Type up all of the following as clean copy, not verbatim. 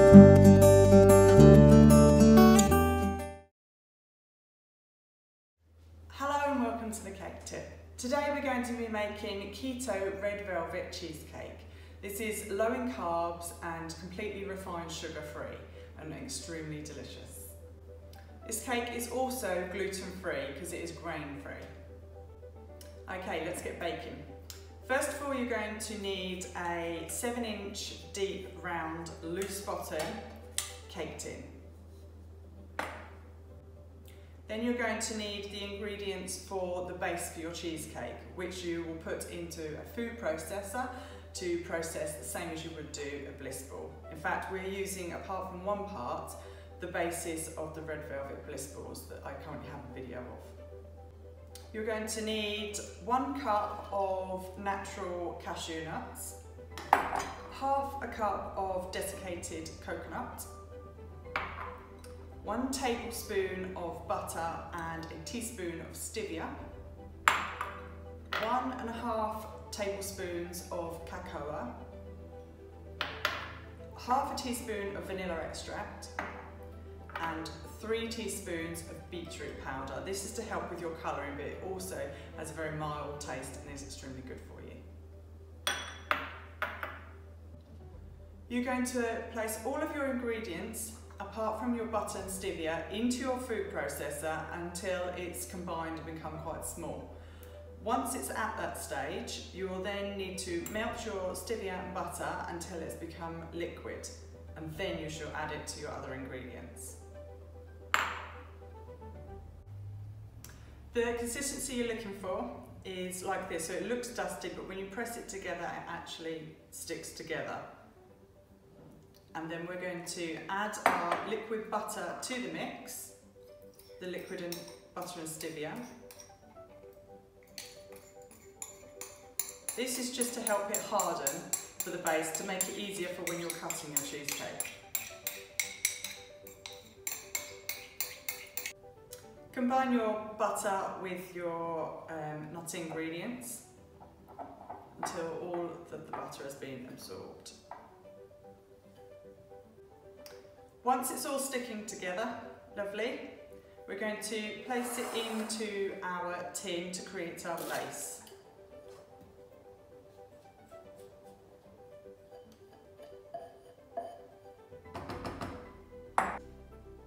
Hello and welcome to the Cake Tip. Today we're going to be making keto red velvet cheesecake. This is low in carbs and completely refined sugar-free and extremely delicious. This cake is also gluten-free because it is grain-free. Okay, let's get baking. First of all, you're going to need a 7-inch deep round loose bottom cake tin. Then you're going to need the ingredients for the base for your cheesecake, which you will put into a food processor to process the same as you would do a bliss ball. In fact, we're using, apart from one part, the basis of the Red Velvet bliss balls that I currently have a video of. You're going to need 1 cup of natural cashew nuts, half a cup of desiccated coconut, 1 tablespoon of butter and a teaspoon of stevia, 1.5 tablespoons of cocoa, half a teaspoon of vanilla extract, and 3 teaspoons of beetroot powder. This is to help with your colouring, but it also has a very mild taste and is extremely good for you. You're going to place all of your ingredients, apart from your butter and stevia, into your food processor until it's combined and become quite small. Once it's at that stage, you will then need to melt your stevia and butter until it's become liquid, and then you shall add it to your other ingredients. The consistency you're looking for is like this, so it looks dusty, but when you press it together, it actually sticks together. And then we're going to add our liquid butter to the mix, the liquid and butter and stevia. This is just to help it harden for the base, to make it easier for when you're cutting your cheesecake. Combine your butter with your nut ingredients until all of the butter has been absorbed. Once it's all sticking together, lovely, we're going to place it into our tin to create our base.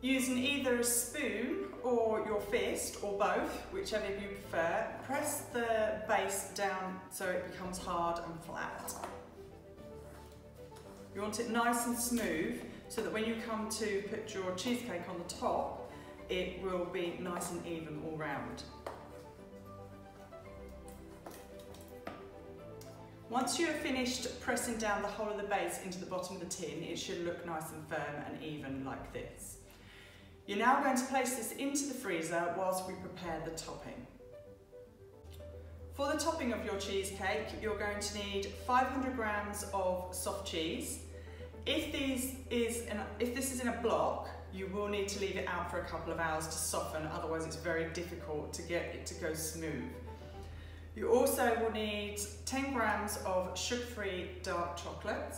Using either a spoon or your fist, or both, whichever you prefer, press the base down so it becomes hard and flat. You want it nice and smooth, so that when you come to put your cheesecake on the top, it will be nice and even all round. Once you have finished pressing down the whole of the base into the bottom of the tin, it should look nice and firm and even like this. You're now going to place this into the freezer whilst we prepare the topping. For the topping of your cheesecake, you're going to need 500 grams of soft cheese. If this is in a block, you will need to leave it out for a couple of hours to soften, otherwise it's very difficult to get it to go smooth. You also will need 10 grams of sugar-free dark chocolate,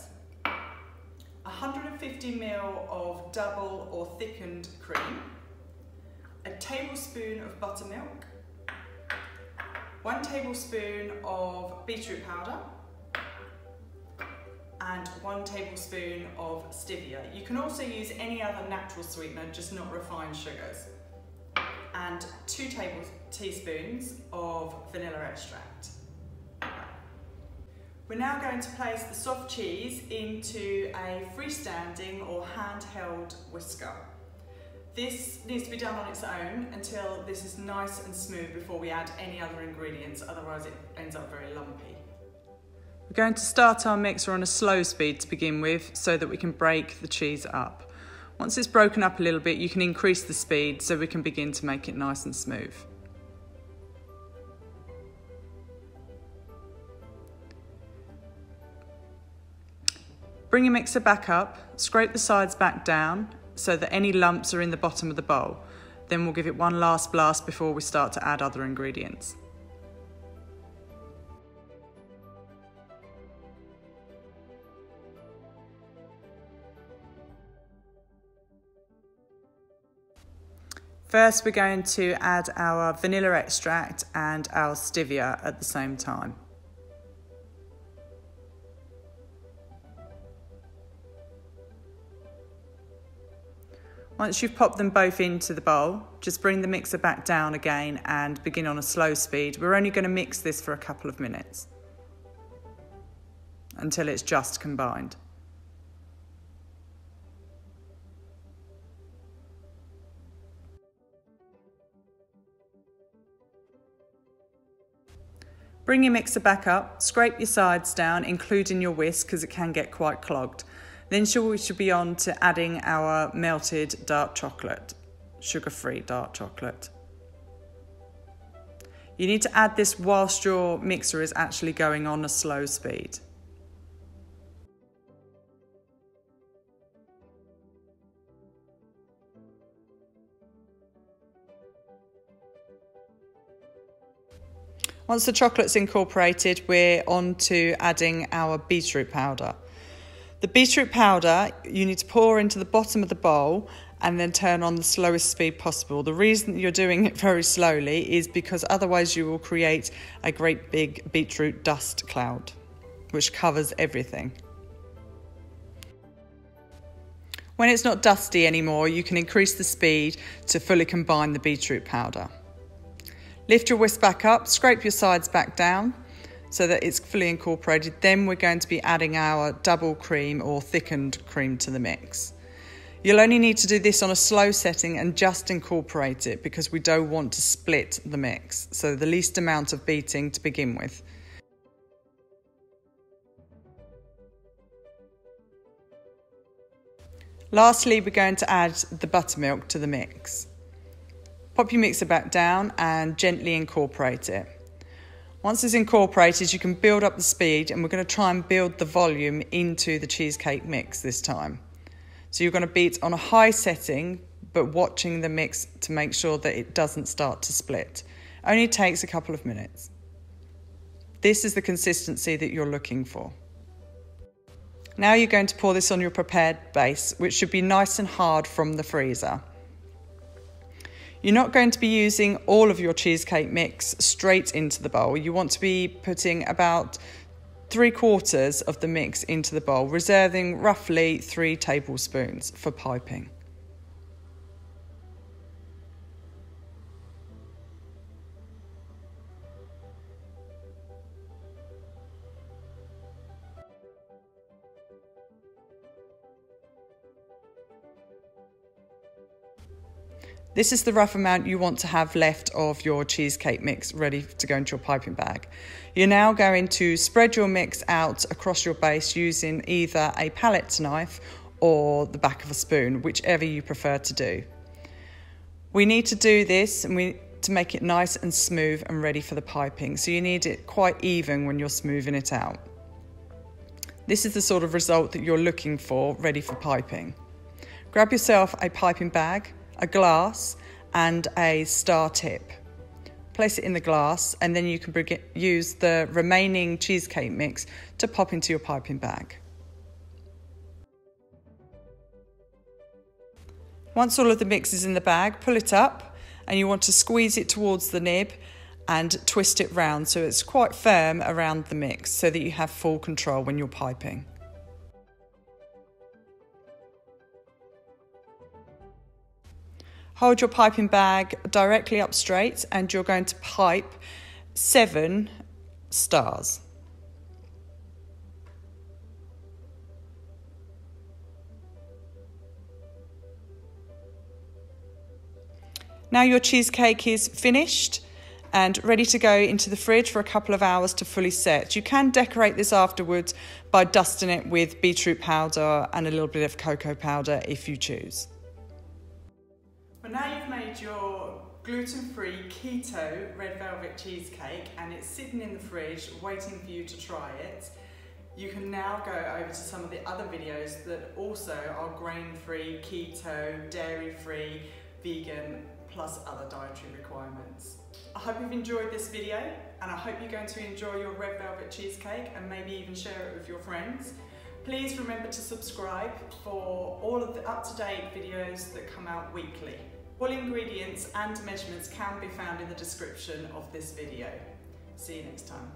150 ml of double or thickened cream, a tablespoon of buttermilk, 1 tablespoon of beetroot powder, and 1 tablespoon of stevia. You can also use any other natural sweetener, just not refined sugars. And 2 teaspoons of vanilla extract. We're now going to place the soft cheese into a freestanding or handheld whisker. This needs to be done on its own until this is nice and smooth before we add any other ingredients, otherwise it ends up very lumpy. We're going to start our mixer on a slow speed to begin with so that we can break the cheese up. Once it's broken up a little bit, you can increase the speed so we can begin to make it nice and smooth. Bring your mixer back up, scrape the sides back down so that any lumps are in the bottom of the bowl. Then we'll give it one last blast before we start to add other ingredients. First, we're going to add our vanilla extract and our stevia at the same time. Once you've popped them both into the bowl, just bring the mixer back down again and begin on a slow speed. We're only going to mix this for a couple of minutes until it's just combined. Bring your mixer back up, scrape your sides down, including your whisk because it can get quite clogged. Then we should be on to adding our melted dark chocolate, sugar-free dark chocolate. You need to add this whilst your mixer is actually going on a slow speed. Once the chocolate's incorporated, we're on to adding our beetroot powder. The beetroot powder you need to pour into the bottom of the bowl and then turn on the slowest speed possible. The reason that you're doing it very slowly is because otherwise you will create a great big beetroot dust cloud, which covers everything. When it's not dusty anymore, you can increase the speed to fully combine the beetroot powder. Lift your whisk back up, scrape your sides back down so that it's fully incorporated. Then we're going to be adding our double cream or thickened cream to the mix. You'll only need to do this on a slow setting and just incorporate it because we don't want to split the mix. So the least amount of beating to begin with. Lastly, we're going to add the buttermilk to the mix. Pop your mixer back down and gently incorporate it. Once it's incorporated, you can build up the speed, and we're going to try and build the volume into the cheesecake mix this time. So you're going to beat on a high setting, but watching the mix to make sure that it doesn't start to split. Only takes a couple of minutes. This is the consistency that you're looking for. Now you're going to pour this on your prepared base, which should be nice and hard from the freezer. You're not going to be using all of your cheesecake mix straight into the bowl. You want to be putting about 3/4 of the mix into the bowl, reserving roughly 3 tablespoons for piping. This is the rough amount you want to have left of your cheesecake mix ready to go into your piping bag. You're now going to spread your mix out across your base using either a palette knife or the back of a spoon, whichever you prefer to do. We need to do this to make it nice and smooth and ready for the piping. So you need it quite even when you're smoothing it out. This is the sort of result that you're looking for ready for piping. Grab yourself a piping bag, a glass and a star tip. Place it in the glass and then you can use the remaining cheesecake mix to pop into your piping bag. Once all of the mix is in the bag, pull it up and you want to squeeze it towards the nib and twist it round so it's quite firm around the mix so that you have full control when you're piping. Hold your piping bag directly up straight and you're going to pipe 7 stars. Now your cheesecake is finished and ready to go into the fridge for a couple of hours to fully set. You can decorate this afterwards by dusting it with beetroot powder and a little bit of cocoa powder if you choose. Well, now you've made your gluten-free keto red velvet cheesecake and it's sitting in the fridge waiting for you to try it. You can now go over to some of the other videos that also are grain-free, keto, dairy-free, vegan, plus other dietary requirements. I hope you've enjoyed this video and I hope you're going to enjoy your red velvet cheesecake and maybe even share it with your friends. Please remember to subscribe for all of the up-to-date videos that come out weekly. All ingredients and measurements can be found in the description of this video. See you next time.